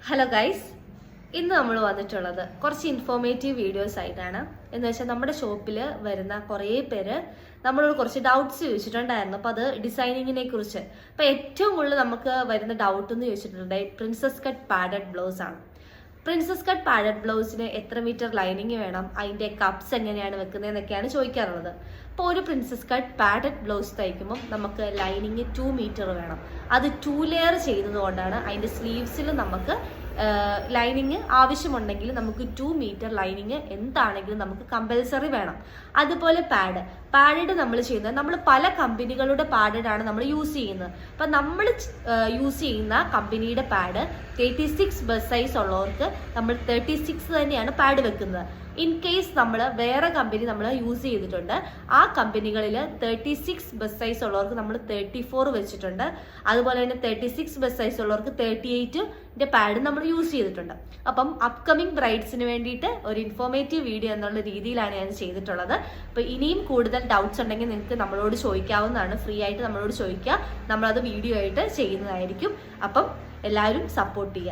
Hello guys, ഇന്ന് നമ്മൾ വന്നിട്ടുള്ളത് കുറച്ച് ഇൻഫോർമേറ്റീവ് വീഡിയോസ് ആയിട്ടാണ്. എന്ന് വെച്ചാൽ നമ്മുടെ ഷോപ്പിൽ വരുന്ന കുറേ പേര് നമ്മളോട് കുറച്ച് ഡൗട്ട്സ് ചോദിച്ചിട്ടുണ്ടായിരുന്നു. അപ്പോൾ അത് ഡിസൈനിങ്ങിനെ കുറിച്ച്. അപ്പോൾ ഏറ്റവും കൂടുതൽ നമുക്ക് വരുന്ന ഡൗട്ട് എന്ന് ചോദിച്ചിട്ടുണ്ട് പ്രിൻസസ് കട്ട് പാഡഡ് ബ്ലൗസ് ആണ്. പ്രിൻസസ് കട്ട് പാഡഡ് ബ്ലൗസിന് എത്ര മീറ്റർ ലൈനിങ് വേണം, അതിൻ്റെ കപ്സ് എങ്ങനെയാണ് വെക്കുന്നതെന്നൊക്കെയാണ് ചോദിക്കാറുള്ളത്. അപ്പോൾ ഒരു പ്രിൻസസ് കട്ട് പാഡഡ് ബ്ലൗസ് തയ്ക്കുമ്പോൾ നമുക്ക് ലൈനിങ് 2 മീറ്റർ വേണം. അത് 2 ലെയർ ചെയ്തതുകൊണ്ടാണ് അതിൻ്റെ സ്ലീവ്സിൽ നമുക്ക് ലൈനിങ് ആവശ്യമുണ്ടെങ്കിൽ നമുക്ക് 2 മീറ്റർ ലൈനിങ് എന്താണെങ്കിലും നമുക്ക് കമ്പൽസറി വേണം. അതുപോലെ പാഡഡ് നമ്മൾ ചെയ്യുന്നത്, നമ്മൾ പല കമ്പനികളുടെ പാഡാണ് നമ്മൾ യൂസ് ചെയ്യുന്നത്. അപ്പം നമ്മൾ യൂസ് ചെയ്യുന്ന കമ്പനിയുടെ പാഡ് 36 ബസ് സൈസ് ഉള്ളവർക്ക് നമ്മൾ 36 തന്നെയാണ് പാഡ് വെക്കുന്നത്. ഇൻ കേസ് നമ്മൾ വേറെ കമ്പനി നമ്മൾ യൂസ് ചെയ്തിട്ടുണ്ട്, ആ കമ്പനികളിൽ 36 ബസ് സൈസ് ഉള്ളവർക്ക് നമ്മൾ 34 വെച്ചിട്ടുണ്ട്. അതുപോലെ തന്നെ 36 ബസ് സൈസ് ഉള്ളവർക്ക് 38ന്റെ പാഡ് നമ്മൾ യൂസ് ചെയ്തിട്ടുണ്ട്. അപ്പം അപ്കമിങ് ബ്രൈഡ്സിന് വേണ്ടിയിട്ട് ഒരു ഇൻഫോർമേറ്റീവ് വീഡിയോ എന്നുള്ള രീതിയിലാണ് ഞാൻ ചെയ്തിട്ടുള്ളത്. അപ്പോൾ ഇനിയും കൂടുതൽ ഡൗട്ട്സ് ഉണ്ടെങ്കിൽ നിങ്ങൾക്ക് നമ്മളോട് ചോദിക്കാവുന്നതാണ്. ഫ്രീ ആയിട്ട് നമ്മളോട് ചോദിക്കുക, നമ്മളത് വീഡിയോ ആയിട്ട് ചെയ്യുന്നതായിരിക്കും. അപ്പം എല്ലാവരും സപ്പോർട്ട് ചെയ്യുക.